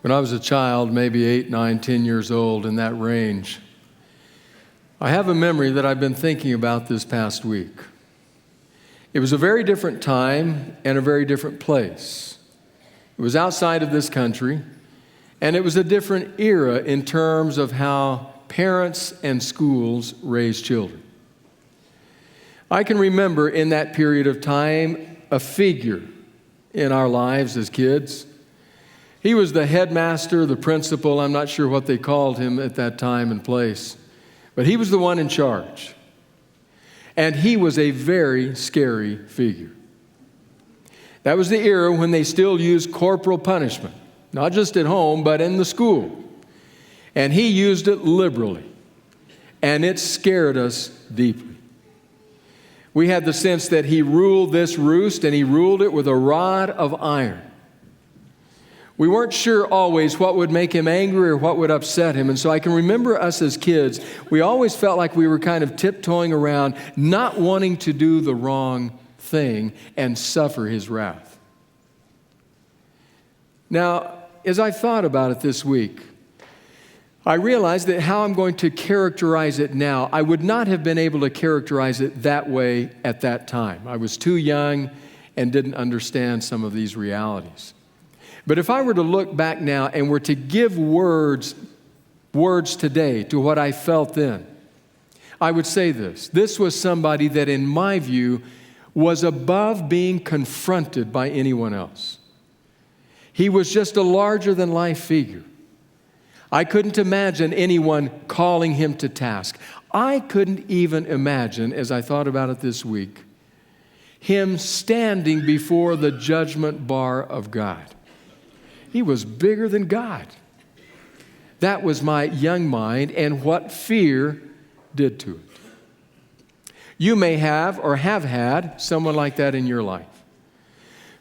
When I was a child, maybe 8, 9, 10 years old, in that range, I have a memory that I've been thinking about this past week. It was a very different time and a very different place. It was outside of this country, and it was a different era in terms of how parents and schools raise children. I can remember in that period of time a figure in our lives as kids. He was the headmaster, the principal. I'm not sure what they called him at that time and place, but he was the one in charge. And he was a very scary figure. That was the era when they still used corporal punishment, not just at home, but in the school. And he used it liberally, and it scared us deeply. We had the sense that he ruled this roost, and he ruled it with a rod of iron. We weren't sure always what would make him angry or what would upset him. And so I can remember us as kids, we always felt like we were kind of tiptoeing around, not wanting to do the wrong thing and suffer his wrath. Now, as I thought about it this week, I realized that how I'm going to characterize it now, I would not have been able to characterize it that way at that time. I was too young and didn't understand some of these realities. But if I were to look back now and were to give words today to what I felt then, I would say this. This was somebody that, in my view, was above being confronted by anyone else. He was just a larger-than-life figure. I couldn't imagine anyone calling him to task. I couldn't even imagine, as I thought about it this week, him standing before the judgment bar of God. He was bigger than God. That was my young mind and what fear did to it. You may have or have had someone like that in your life.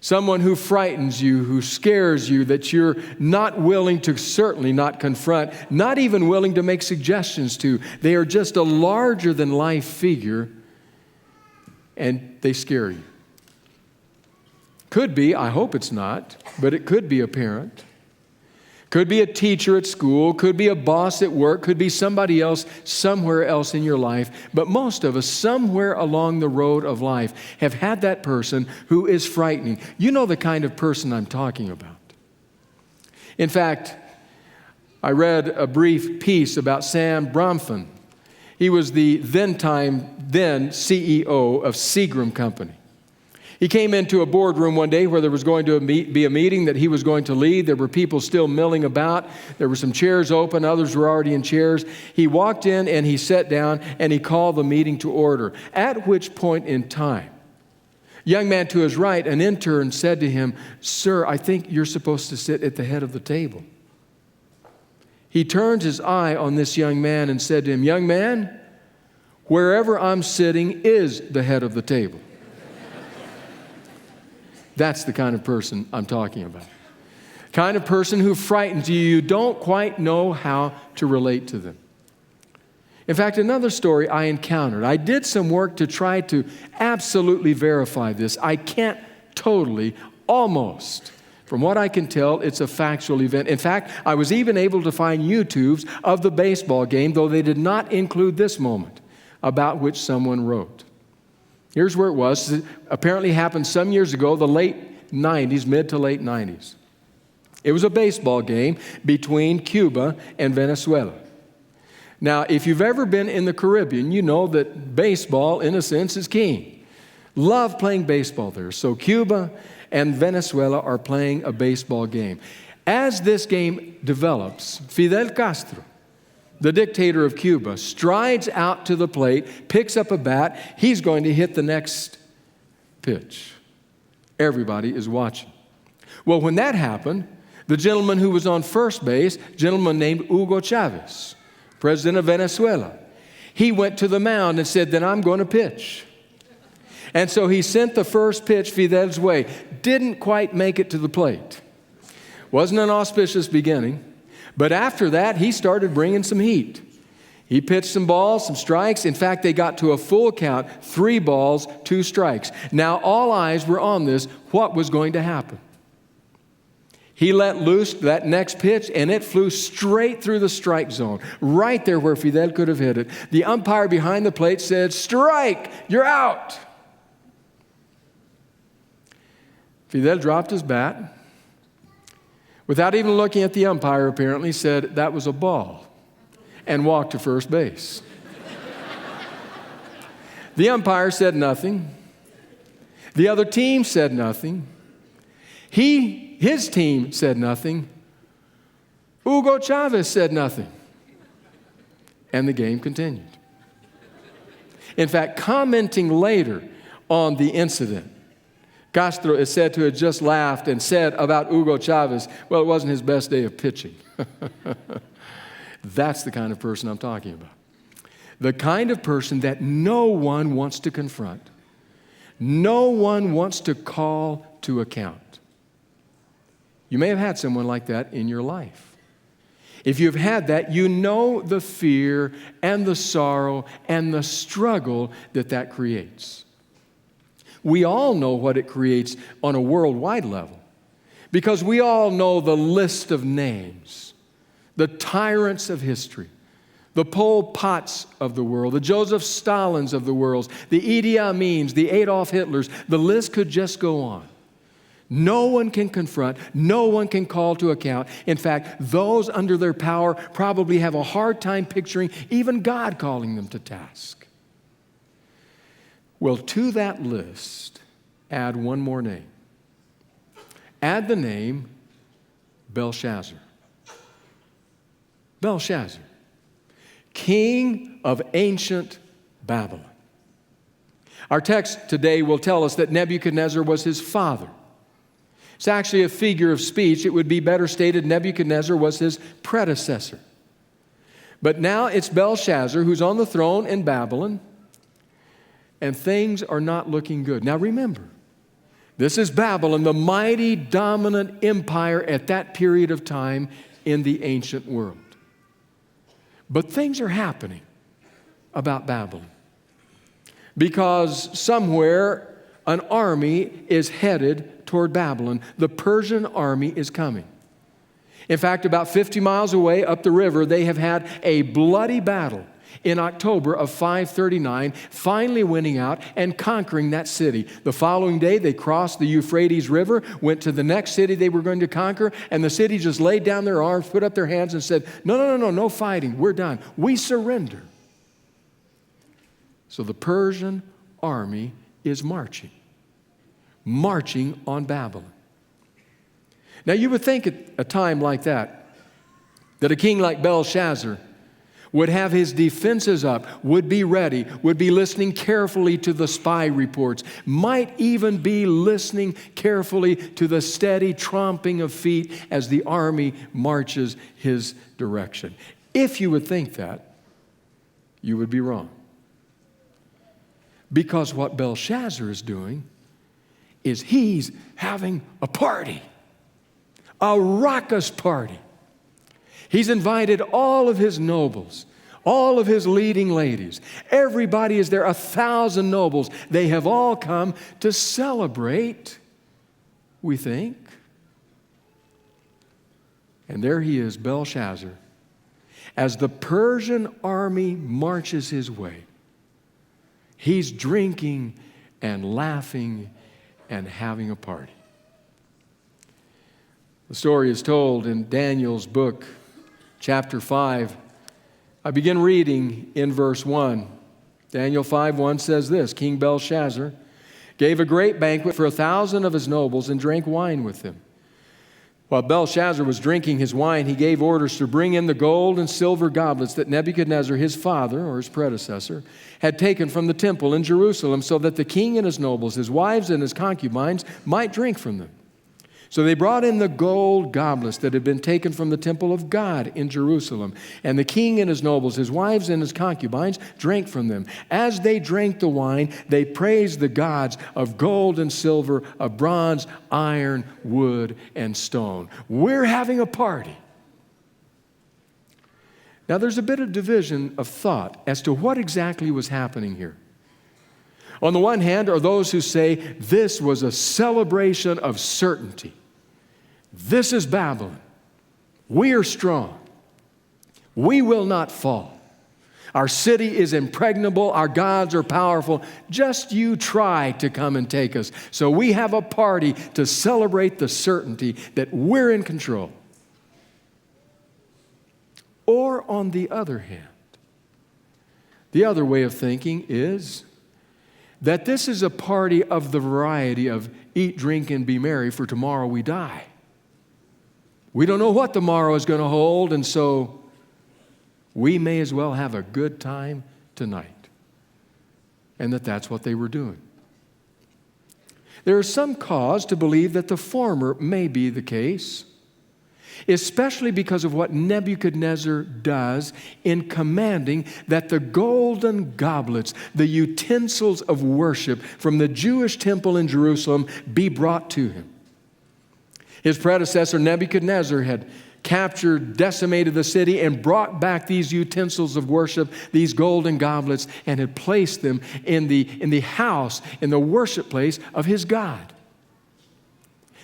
Someone who frightens you, who scares you, that you're not willing to certainly not confront, not even willing to make suggestions to. They are just a larger-than-life figure, and they scare you. Could be, I hope it's not, but it could be a parent. Could be a teacher at school, could be a boss at work, could be somebody else somewhere else in your life. But most of us, somewhere along the road of life, have had that person who is frightening. You know the kind of person I'm talking about. In fact, I read a brief piece about Sam Bronfman. He was the then CEO of Seagram Company. He came into a boardroom one day where there was going to be a meeting that he was going to lead. There were people still milling about. There were some chairs open. Others were already in chairs. He walked in and he sat down and he called the meeting to order. At which point in time, young man to his right, an intern, said to him, "Sir, I think you're supposed to sit at the head of the table." He turned his eye on this young man and said to him, "Young man, wherever I'm sitting is the head of the table." That's the kind of person I'm talking about. Kind of person who frightens you. You don't quite know how to relate to them. In fact, another story I encountered. I did some work to try to absolutely verify this. I can't totally, almost. From what I can tell, it's a factual event. In fact, I was even able to find YouTubes of the baseball game, though they did not include this moment, about which someone wrote. Here's where it was. It apparently happened some years ago, the late 90s, mid to late 90s. It was a baseball game between Cuba and Venezuela. Now, if you've ever been in the Caribbean, you know that baseball, in a sense, is king. Love playing baseball there. So Cuba and Venezuela are playing a baseball game. As this game develops, Fidel Castro, the dictator of Cuba, strides out to the plate, picks up a bat. He's going to hit the next pitch. Everybody is watching. Well, when that happened, the gentleman who was on first base, a gentleman named Hugo Chavez, president of Venezuela, he went to the mound and said, "Then I'm going to pitch." And so he sent the first pitch Fidel's way. Didn't quite make it to the plate. Wasn't an auspicious beginning. But after that, he started bringing some heat. He pitched some balls, some strikes. In fact, they got to a full count, 3 balls, 2 strikes. Now, all eyes were on this. What was going to happen? He let loose that next pitch, and it flew straight through the strike zone, right there where Fidel could have hit it. The umpire behind the plate said, "Strike, you're out." Fidel dropped his bat. Without even looking at the umpire, apparently, said, "That was a ball," and walked to first base. The umpire said nothing. The other team said nothing. His team said nothing. Hugo Chavez said nothing. And the game continued. In fact, commenting later on the incident, Castro is said to have just laughed and said about Hugo Chavez, well, it wasn't his best day of pitching. That's the kind of person I'm talking about. The kind of person that no one wants to confront. No one wants to call to account. You may have had someone like that in your life. If you've had that, you know the fear and the sorrow and the struggle that creates. We all know what it creates on a worldwide level because we all know the list of names, the tyrants of history, the Pol Pots of the world, the Joseph Stalins of the world, the Idi Amins, the Adolf Hitlers. The list could just go on. No one can confront, no one can call to account. In fact, those under their power probably have a hard time picturing even God calling them to task. Well, to that list, add one more name. Add the name Belshazzar. Belshazzar, king of ancient Babylon. Our text today will tell us that Nebuchadnezzar was his father. It's actually a figure of speech. It would be better stated Nebuchadnezzar was his predecessor. But now it's Belshazzar who's on the throne in Babylon, and things are not looking good. Now remember, this is Babylon, the mighty dominant empire at that period of time in the ancient world. But things are happening about Babylon because somewhere an army is headed toward Babylon. The Persian army is coming. In fact, about 50 miles away up the river, they have had a bloody battle in October of 539, finally winning out and conquering that city. The following day, they crossed the Euphrates River, went to the next city they were going to conquer, and the city just laid down their arms, put up their hands, and said, no fighting. We're done. We surrender. So the Persian army is marching on Babylon. Now, you would think at a time like that a king like Belshazzar would have his defenses up, would be ready, would be listening carefully to the spy reports, might even be listening carefully to the steady tromping of feet as the army marches his direction. If you would think that, you would be wrong. Because what Belshazzar is doing is he's having a party, a raucous party. He's invited all of his nobles, all of his leading ladies. Everybody is there, 1,000 nobles. They have all come to celebrate, we think. And there he is, Belshazzar, as the Persian army marches his way. He's drinking and laughing and having a party. The story is told in Daniel's book, chapter 5. I begin reading in verse 1. Daniel 5:1 says this: King Belshazzar gave a great banquet for 1,000 of his nobles and drank wine with them. While Belshazzar was drinking his wine, he gave orders to bring in the gold and silver goblets that Nebuchadnezzar, his father, or his predecessor, had taken from the temple in Jerusalem, so that the king and his nobles, his wives and his concubines, might drink from them. So they brought in the gold goblets that had been taken from the temple of God in Jerusalem. And the king and his nobles, his wives and his concubines, drank from them. As they drank the wine, they praised the gods of gold and silver, of bronze, iron, wood, and stone. We're having a party. Now there's a bit of division of thought as to what exactly was happening here. On the one hand are those who say this was a celebration of certainty. This is Babylon. We are strong. We will not fall. Our city is impregnable. Our gods are powerful. Just you try to come and take us. So we have a party to celebrate the certainty that we're in control. Or on the other hand, the other way of thinking is that this is a party of the variety of eat, drink, and be merry, for tomorrow we die. We don't know what tomorrow is going to hold, and so we may as well have a good time tonight. And that's what they were doing. There is some cause to believe that the former may be the case, especially because of what Nebuchadnezzar does in commanding that the golden goblets, the utensils of worship from the Jewish temple in Jerusalem, be brought to him. His predecessor Nebuchadnezzar had captured, decimated the city, and brought back these utensils of worship, these golden goblets, and had placed them in the house, in the worship place of his God.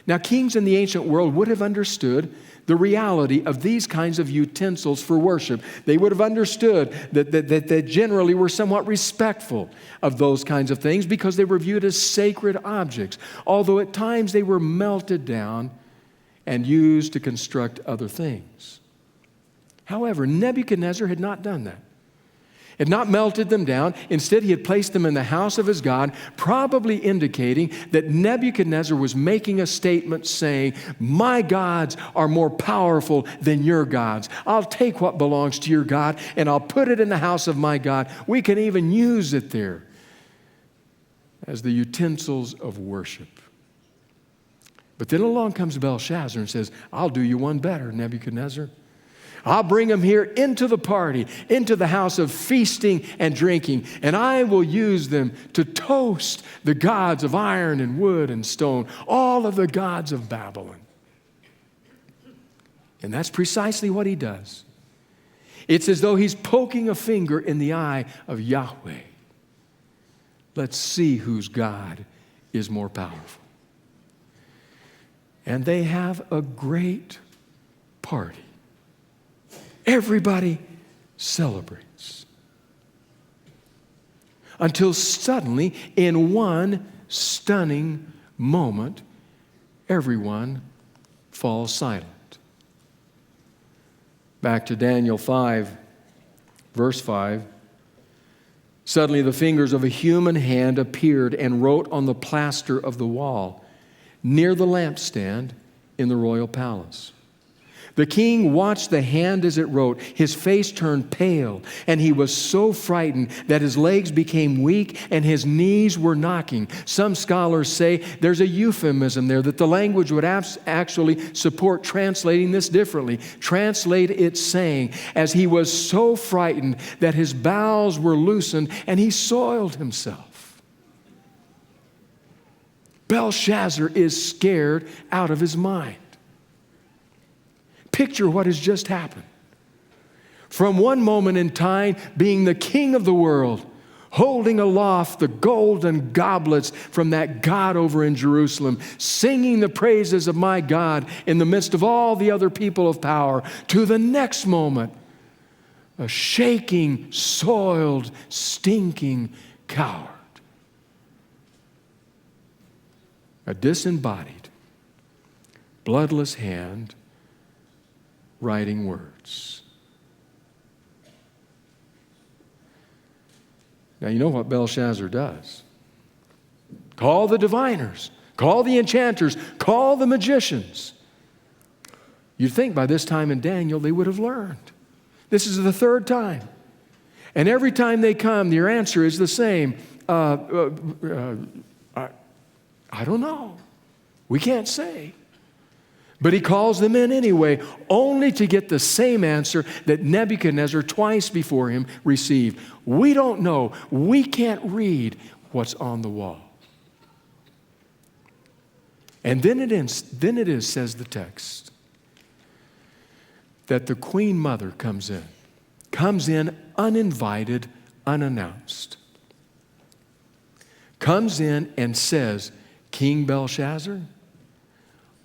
Now, kings in the ancient world would have understood the reality of these kinds of utensils for worship. They would have understood that they generally were somewhat respectful of those kinds of things because they were viewed as sacred objects, although at times they were melted down and used to construct other things. However, Nebuchadnezzar had not done that. Had not melted them down. Instead, he had placed them in the house of his God, probably indicating that Nebuchadnezzar was making a statement saying, my gods are more powerful than your gods. I'll take what belongs to your God and I'll put it in the house of my God. We can even use it there as the utensils of worship. But then along comes Belshazzar and says, I'll do you one better, Nebuchadnezzar. I'll bring them here into the party, into the house of feasting and drinking, and I will use them to toast the gods of iron and wood and stone, all of the gods of Babylon. And that's precisely what he does. It's as though he's poking a finger in the eye of Yahweh. Let's see whose God is more powerful. And they have a great party. Everybody celebrates. Until suddenly, in one stunning moment, everyone falls silent. Back to Daniel 5, verse 5. Suddenly the fingers of a human hand appeared and wrote on the plaster of the wall near the lampstand in the royal palace. The king watched the hand as it wrote. His face turned pale, and he was so frightened that his legs became weak and his knees were knocking. Some scholars say there's a euphemism there, that the language would actually support translating this differently. Translate it saying, as he was so frightened that his bowels were loosened and he soiled himself. Belshazzar is scared out of his mind. Picture what has just happened. From one moment in time, being the king of the world, holding aloft the golden goblets from that God over in Jerusalem, singing the praises of my God in the midst of all the other people of power, to the next moment, a shaking, soiled, stinking coward. A disembodied, bloodless hand writing words. Now, you know what Belshazzar does. Call the diviners, call the enchanters, call the magicians. You'd think by this time in Daniel they would have learned. This is the third time. And every time they come, their answer is the same. I don't know. We can't say. But he calls them in anyway, only to get the same answer that Nebuchadnezzar twice before him received. We don't know. We can't read what's on the wall. And then it is, says the text, that the queen mother comes in uninvited, unannounced. Comes in and says, King Belshazzar,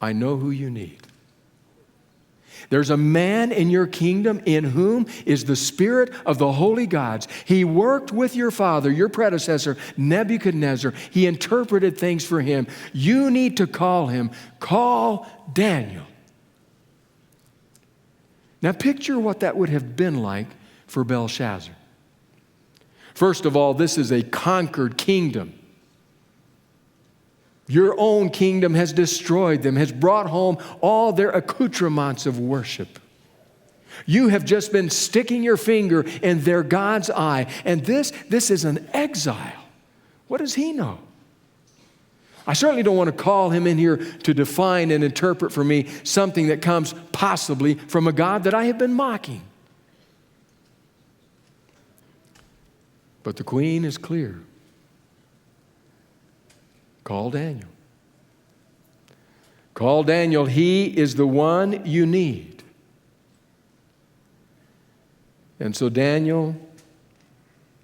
I know who you need. There's a man in your kingdom in whom is the spirit of the holy gods. He worked with your father, your predecessor, Nebuchadnezzar. He interpreted things for him. You need to call him. Call Daniel. Now picture what that would have been like for Belshazzar. First of all, this is a conquered kingdom. Your own kingdom has destroyed them, has brought home all their accoutrements of worship. You have just been sticking your finger in their God's eye. And this is an exile. What does he know? I certainly don't want to call him in here to define and interpret for me something that comes possibly from a God that I have been mocking. But the queen is clear. Call Daniel. Call Daniel. He is the one you need. And so Daniel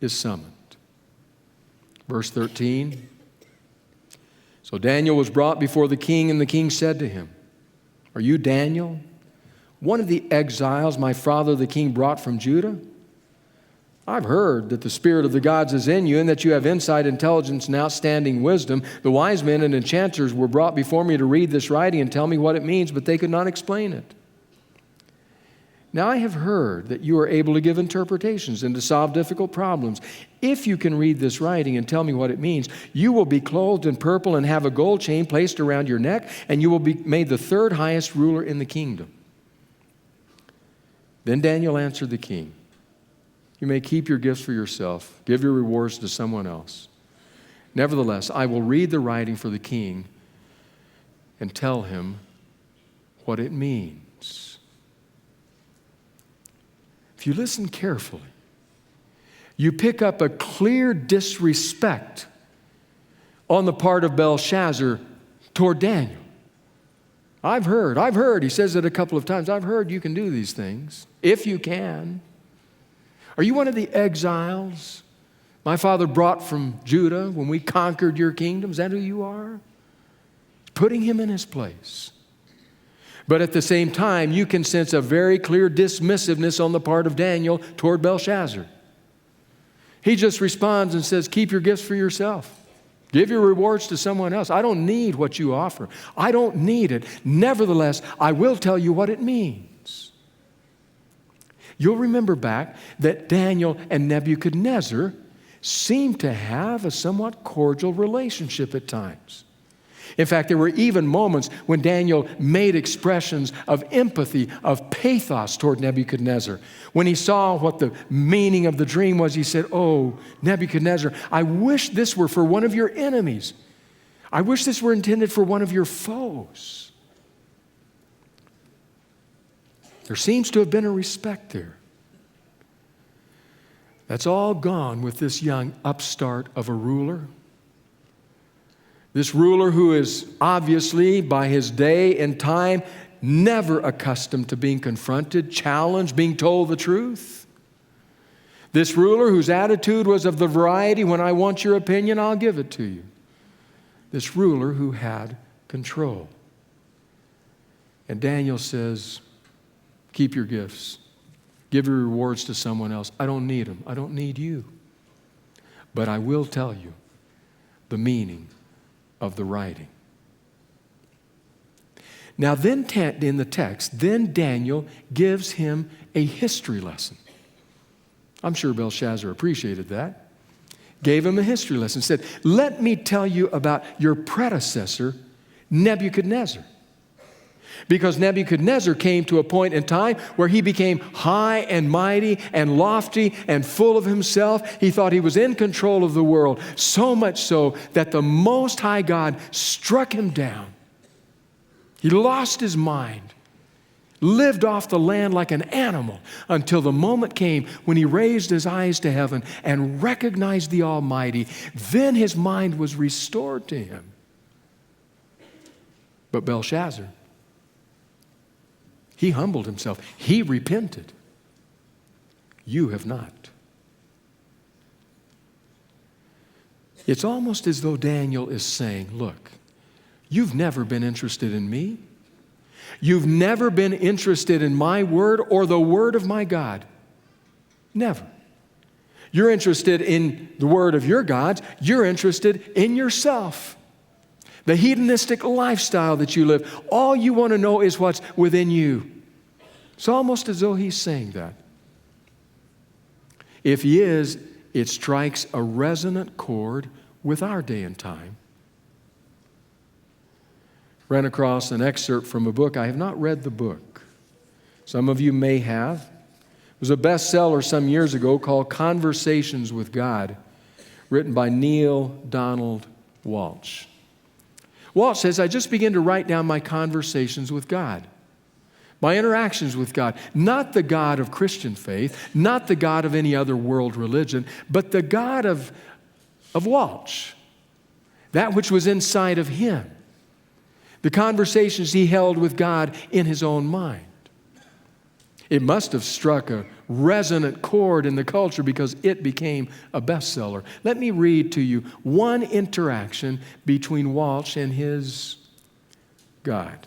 is summoned. Verse 13. So Daniel was brought before the king, and the king said to him, "Are you Daniel, one of the exiles my father the king brought from Judah? I've heard that the spirit of the gods is in you, and that you have insight, intelligence, and outstanding wisdom. The wise men and enchanters were brought before me to read this writing and tell me what it means, but they could not explain it. Now I have heard that you are able to give interpretations and to solve difficult problems. If you can read this writing and tell me what it means, you will be clothed in purple and have a gold chain placed around your neck, and you will be made the third highest ruler in the kingdom." Then Daniel answered the king, "You may keep your gifts for yourself. Give your rewards to someone else. Nevertheless, I will read the writing for the king and tell him what it means." If you listen carefully, you pick up a clear disrespect on the part of Belshazzar toward Daniel. I've heard, he says it a couple of times, I've heard you can do these things, if you can. Are you one of the exiles my father brought from Judah when we conquered your kingdom? Is that who you are? Putting him in his place. But at the same time, you can sense a very clear dismissiveness on the part of Daniel toward Belshazzar. He just responds and says, "Keep your gifts for yourself. Give your rewards to someone else. I don't need what you offer. I don't need it. Nevertheless, I will tell you what it means." You'll remember back that Daniel and Nebuchadnezzar seemed to have a somewhat cordial relationship at times. In fact, there were even moments when Daniel made expressions of empathy, of pathos toward Nebuchadnezzar. When he saw what the meaning of the dream was, he said, "Oh, Nebuchadnezzar, I wish this were for one of your enemies. I wish this were intended for one of your foes." There seems to have been a respect there. That's all gone with this young upstart of a ruler. This ruler who is obviously, by his day and time, never accustomed to being confronted, challenged, being told the truth. This ruler whose attitude was of the variety, "When I want your opinion, I'll give it to you." This ruler who had control. And Daniel says, "Keep your gifts. Give your rewards to someone else. I don't need them. I don't need you. But I will tell you the meaning of the writing." Now then, in the text, then Daniel gives him a history lesson. I'm sure Belshazzar appreciated that. Gave him a history lesson. Said, "Let me tell you about your predecessor, Nebuchadnezzar." Because Nebuchadnezzar came to a point in time where he became high and mighty and lofty and full of himself. He thought he was in control of the world, so much so that the Most High God struck him down. He lost his mind, lived off the land like an animal until the moment came when he raised his eyes to heaven and recognized the Almighty. Then his mind was restored to him. But Belshazzar, he humbled himself. He repented. You have not. It's almost as though Daniel is saying, "Look, you've never been interested in me. You've never been interested in my word or the word of my God. Never. You're interested in the word of your gods. You're interested in yourself. The hedonistic lifestyle that you live. All you want to know is what's within you. It's almost as though he's saying that. If he is, it strikes a resonant chord with our day and time. Ran across an excerpt from a book. I have not read the book. Some of you may have. It was a bestseller some years ago called Conversations with God, written by Neil Donald Walsh. Walsh says, I just began to write down my conversations with God, my interactions with God, not the God of Christian faith, not the God of any other world religion, but the God of Walsh, that which was inside of him, the conversations he held with God in his own mind. It must have struck a resonant chord in the culture because it became a bestseller. Let me read to you one interaction between Walsh and his God.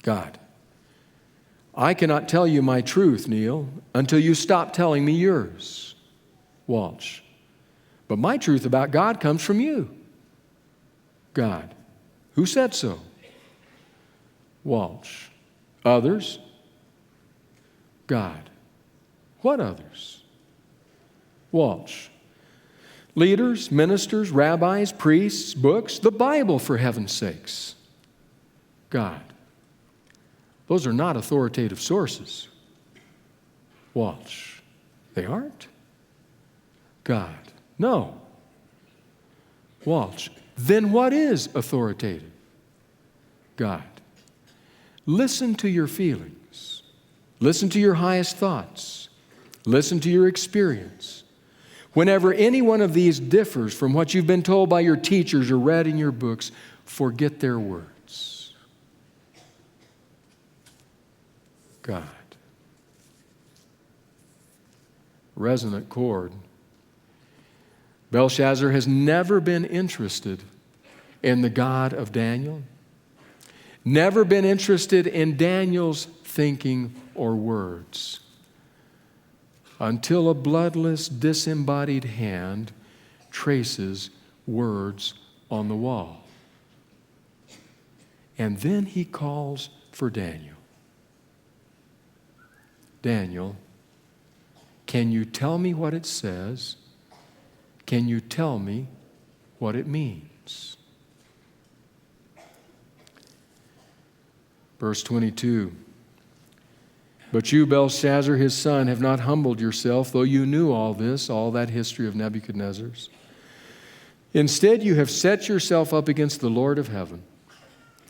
God, I cannot tell you my truth, Neil, until you stop telling me yours. Walsh, but my truth about God comes from you. God, who said so? Walsh, others? God. What others? Walsh. Leaders, ministers, rabbis, priests, books, the Bible, for heaven's sakes. God. Those are not authoritative sources. Walsh. They aren't? God. No. Walsh. Then what is authoritative? God. Listen to your feelings. Listen to your highest thoughts. Listen to your experience. Whenever any one of these differs from what you've been told by your teachers or read in your books, forget their words. God. Resonant chord. Belshazzar has never been interested in the God of Daniel, never been interested in Daniel's thinking or words, until a bloodless, disembodied hand traces words on the wall. And then he calls for Daniel. Daniel, can you tell me what it says? Can you tell me what it means? Verse 22. But you, Belshazzar, his son, have not humbled yourself, though you knew all this, all that history of Nebuchadnezzar's. Instead, you have set yourself up against the Lord of heaven.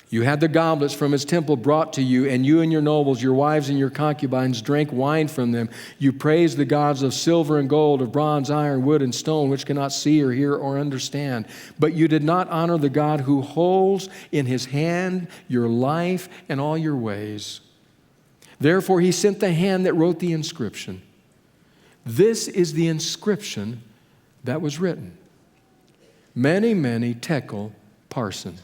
You had the goblets from his temple brought to you, and you and your nobles, your wives and your concubines drank wine from them. You praised the gods of silver and gold, of bronze, iron, wood, and stone, which cannot see or hear or understand. But you did not honor the God who holds in his hand your life and all your ways. Therefore, he sent the hand that wrote the inscription. This is the inscription that was written. Mene, mene, tekel, parsin.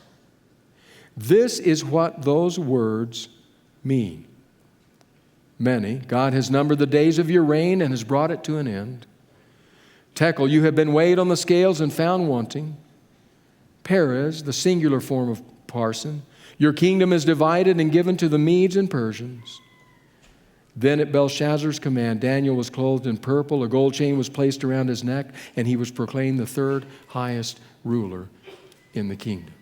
This is what those words mean. Mene, God has numbered the days of your reign and has brought it to an end. Tekel, you have been weighed on the scales and found wanting. Perez, the singular form of parsin, your kingdom is divided and given to the Medes and Persians. Then at Belshazzar's command, Daniel was clothed in purple, a gold chain was placed around his neck, and he was proclaimed the third highest ruler in the kingdom.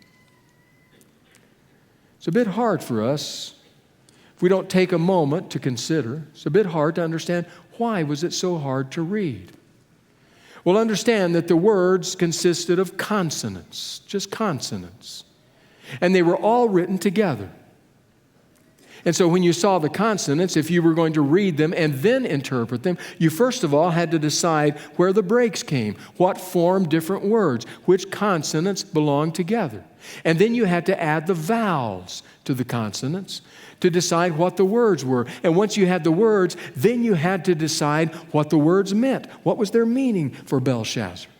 It's a bit hard for us if we don't take a moment to consider. It's a bit hard to understand why was it so hard to read. Well, understand that the words consisted of consonants, just consonants, and they were all written together. And so when you saw the consonants, if you were going to read them and then interpret them, you first of all had to decide where the breaks came, what formed different words, which consonants belonged together. And then you had to add the vowels to the consonants to decide what the words were. And once you had the words, then you had to decide what the words meant. What was their meaning for Belshazzar?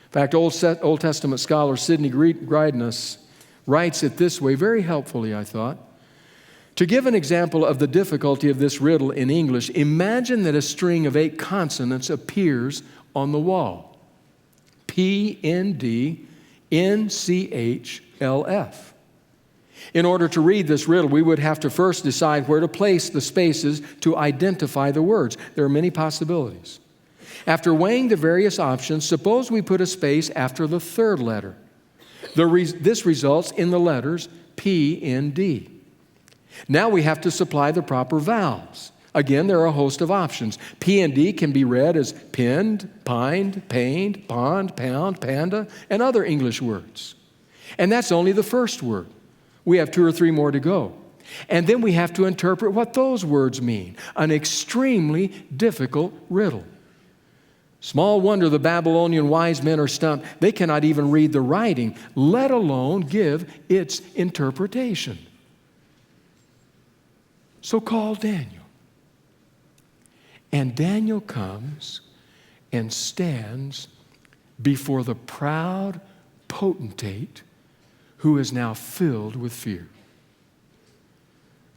In fact, Old Testament scholar Sidney Greidanus writes it this way, very helpfully, I thought. To give an example of the difficulty of this riddle in English, imagine that a string of 8 consonants appears on the wall. PNDNCHLF. In order to read this riddle, we would have to first decide where to place the spaces to identify the words. There are many possibilities. After weighing the various options, suppose we put a space after the third letter. This results in the letters P, N, D. Now we have to supply the proper vowels. Again, there are a host of options. P and D can be read as pinned, pined, pained, pond, pound, panda, and other English words. And that's only the first word. We have 2 or 3 more to go. And then we have to interpret what those words mean. An extremely difficult riddle. Small wonder the Babylonian wise men are stumped. They cannot even read the writing, let alone give its interpretation. So call Daniel. And Daniel comes and stands before the proud potentate who is now filled with fear.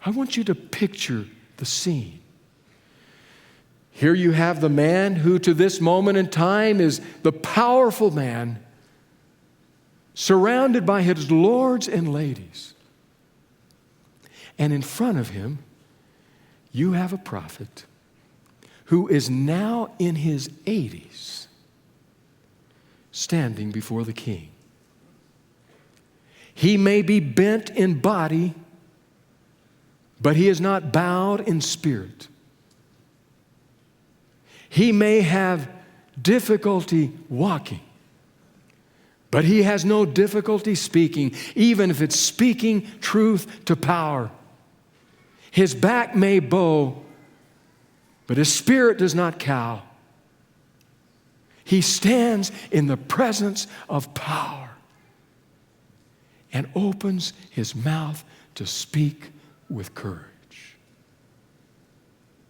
I want you to picture the scene. Here you have the man who to this moment in time is the powerful man, surrounded by his lords and ladies. And in front of him, you have a prophet who is now in his 80s, standing before the king. He may be bent in body, but he is not bowed in spirit. He may have difficulty walking, but he has no difficulty speaking, even if it's speaking truth to power. His back may bow, but his spirit does not cow. He stands in the presence of power and opens his mouth to speak with courage.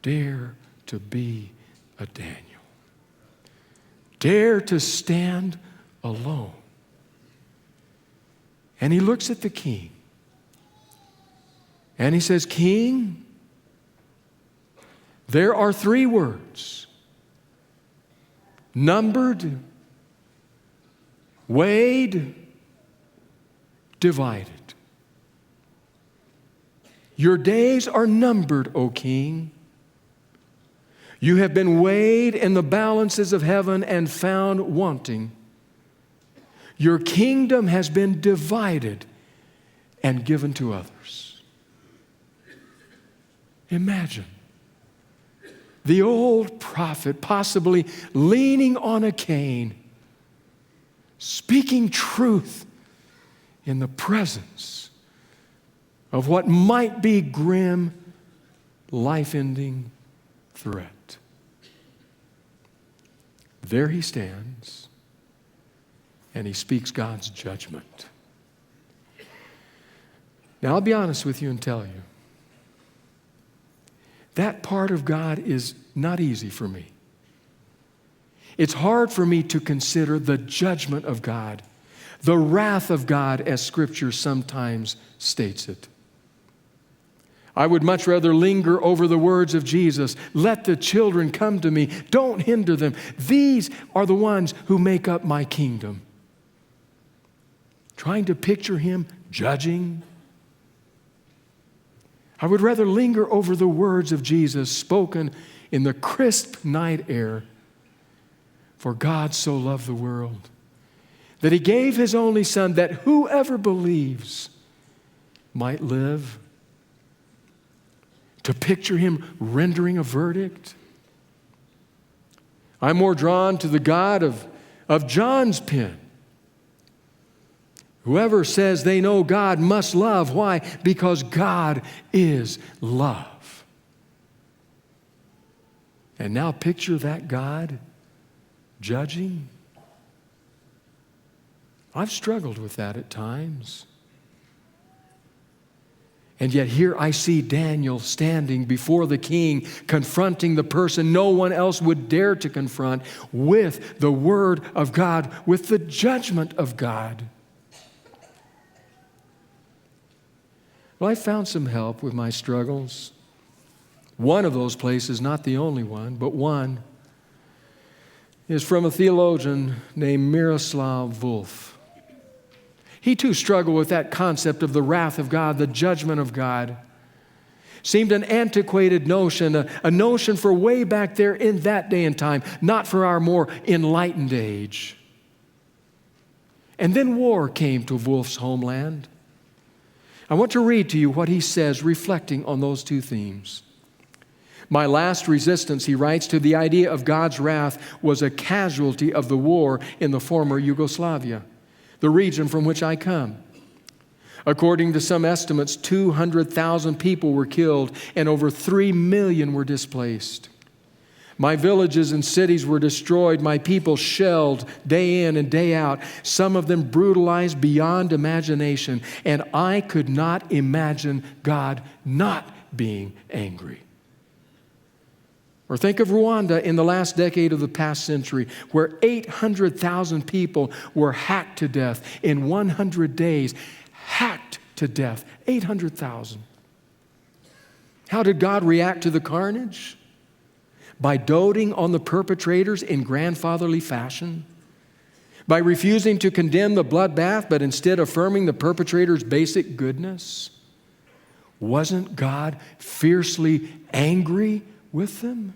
Dare to be a Daniel. Dare to stand alone. And he looks at the king. And he says, King, there are 3 words. Numbered, weighed, divided. Your days are numbered, O king. You have been weighed in the balances of heaven and found wanting. Your kingdom has been divided and given to others. Imagine the old prophet possibly leaning on a cane, speaking truth in the presence of what might be grim, life-ending threat. There he stands, and he speaks God's judgment. Now, I'll be honest with you and tell you, that part of God is not easy for me. It's hard for me to consider the judgment of God, the wrath of God, as Scripture sometimes states it. I would much rather linger over the words of Jesus. Let the children come to me. Don't hinder them. These are the ones who make up my kingdom. Trying to picture him judging. I would rather linger over the words of Jesus spoken in the crisp night air. For God so loved the world that he gave his only Son, that whoever believes might live. To picture him rendering a verdict. I'm more drawn to the God of John's pen. Whoever says they know God must love. Why? Because God is love. And now picture that God judging. I've struggled with that at times. And yet here I see Daniel standing before the king, confronting the person no one else would dare to confront with the word of God, with the judgment of God. Well, I found some help with my struggles. One of those places, not the only one, but one, is from a theologian named Miroslav Volf. He too struggled with that concept of the wrath of God, the judgment of God. Seemed an antiquated notion, a notion for way back there in that day and time, not for our more enlightened age. And then war came to Wolf's homeland. I want to read to you what he says, reflecting on those two themes. My last resistance, he writes, to the idea of God's wrath was a casualty of the war in the former Yugoslavia, the region from which I come. According to some estimates, 200,000 people were killed and over 3 million were displaced. My villages and cities were destroyed, my people shelled day in and day out, some of them brutalized beyond imagination, and I could not imagine God not being angry. Or think of Rwanda in the last decade of the past century, where 800,000 people were hacked to death in 100 days. Hacked to death, 800,000. How did God react to the carnage? By doting on the perpetrators in grandfatherly fashion? By refusing to condemn the bloodbath, but instead affirming the perpetrator's basic goodness? Wasn't God fiercely angry with them?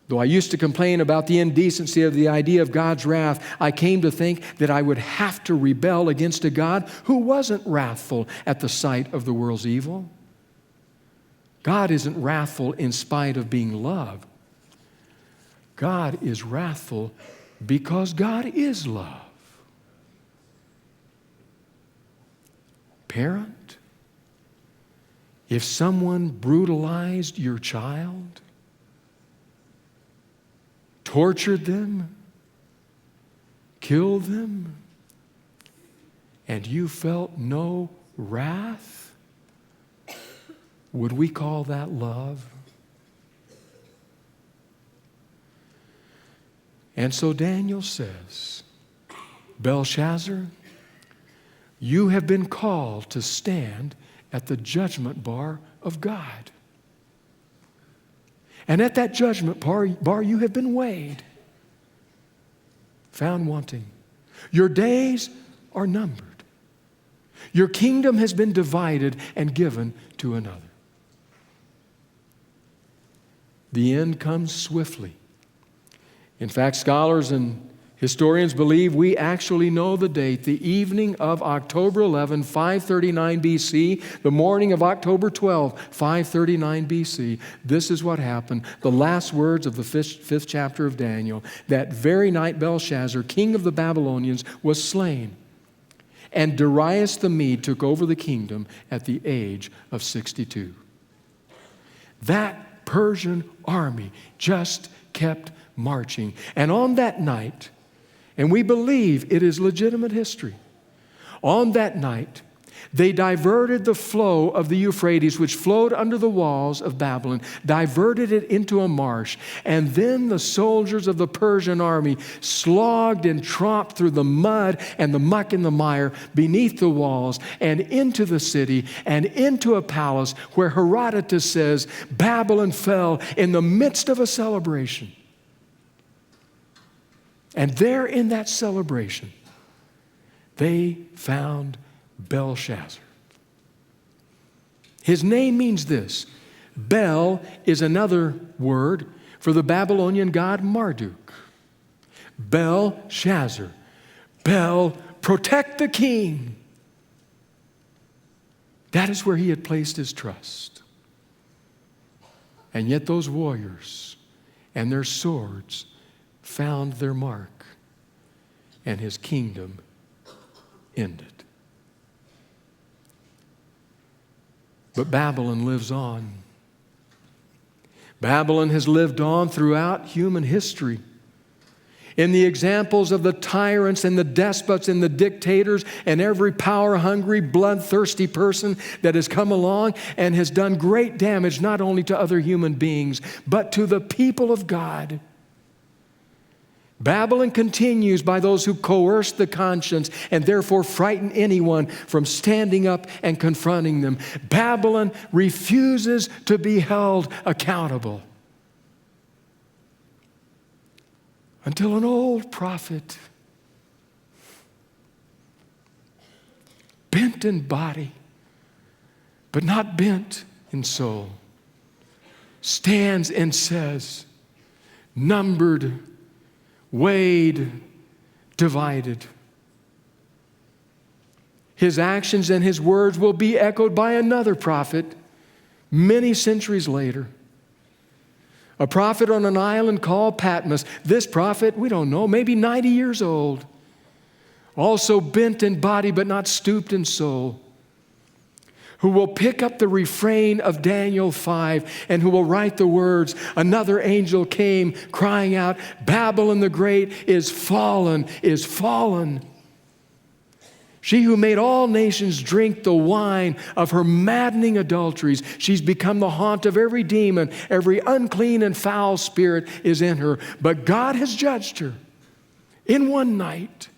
Though I used to complain about the indecency of the idea of God's wrath, I came to think that I would have to rebel against a God who wasn't wrathful at the sight of the world's evil. God isn't wrathful in spite of being love. God is wrathful because God is love. Parent, if someone brutalized your child, tortured them, killed them, and you felt no wrath, would we call that love? And so Daniel says, Belshazzar, you have been called to stand at the judgment bar of God. And at that judgment bar you have been weighed, found wanting. Your days are numbered. Your kingdom has been divided and given to another. The end comes swiftly. In fact, scholars and historians believe we actually know the date, the evening of October 11, 539 BC, the morning of October 12, 539 BC. This is what happened. The last words of the fifth chapter of Daniel. That very night Belshazzar, king of the Babylonians, was slain. And Darius the Mede took over the kingdom at the age of 62. That Persian army just kept marching. And on that night, and we believe it is legitimate history, on that night, they diverted the flow of the Euphrates, which flowed under the walls of Babylon, diverted it into a marsh. And then the soldiers of the Persian army slogged and tromped through the mud and the muck and the mire beneath the walls and into the city and into a palace where Herodotus says Babylon fell in the midst of a celebration. And there in that celebration, they found Belshazzar. His name means this. Bel is another word for the Babylonian god Marduk. Belshazzar. Bel, protect the king. That is where he had placed his trust. And yet those warriors and their swords found their mark, and his kingdom ended. But Babylon lives on. Babylon has lived on throughout human history. In the examples of the tyrants and the despots and the dictators and every power-hungry, bloodthirsty person that has come along and has done great damage not only to other human beings, but to the people of God. Babylon continues by those who coerce the conscience and therefore frighten anyone from standing up and confronting them. Babylon refuses to be held accountable until an old prophet, bent in body, but not bent in soul, stands and says, numbered, weighed, divided. His actions and his words will be echoed by another prophet many centuries later. A prophet on an island called Patmos. This prophet, we don't know, maybe 90 years old. Also bent in body but not stooped in soul. Who will pick up the refrain of Daniel 5 and who will write the words, another angel came crying out, Babylon the Great is fallen, is fallen. She who made all nations drink the wine of her maddening adulteries. She's become the haunt of every demon. Every unclean and foul spirit is in her. But God has judged her in one night.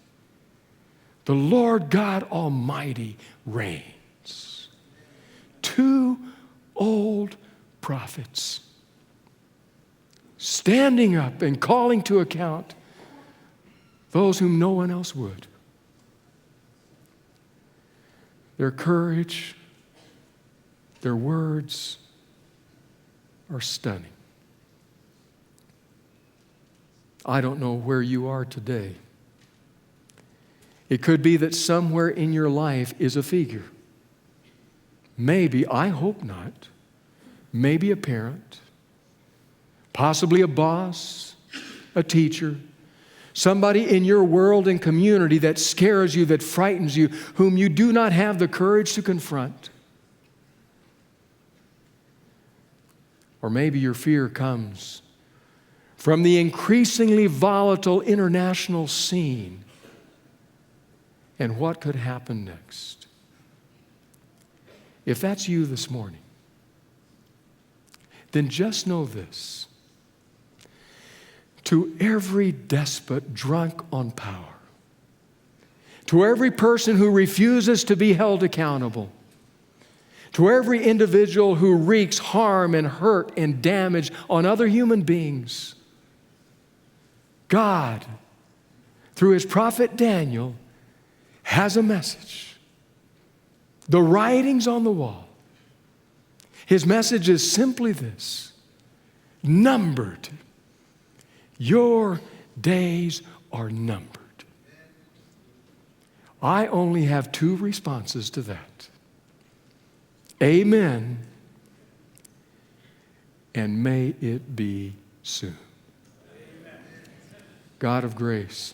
The Lord God Almighty reigns. 2 old prophets standing up and calling to account those whom no one else would. Their courage, their words are stunning. I don't know where you are today. It could be that somewhere in your life is a figure. Maybe, I hope not, maybe a parent, possibly a boss, a teacher, somebody in your world and community that scares you, that frightens you, whom you do not have the courage to confront. Or maybe your fear comes from the increasingly volatile international scene and what could happen next. If that's you this morning, then just know this. To every despot drunk on power, to every person who refuses to be held accountable, to every individual who wreaks harm and hurt and damage on other human beings, God, through his prophet Daniel, has a message. The writings on the wall. His message is simply this: numbered. Your days are numbered. I only have 2 responses to that. Amen. And may it be soon. Amen. God of grace,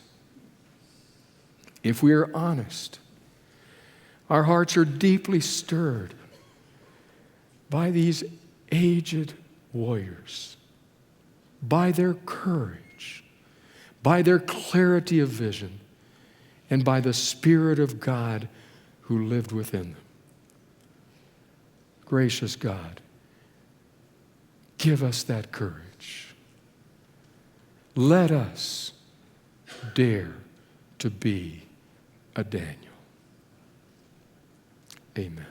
if we are honest, our hearts are deeply stirred by these aged warriors, by their courage, by their clarity of vision, and by the Spirit of God who lived within them. Gracious God, give us that courage. Let us dare to be a Daniel. Amen.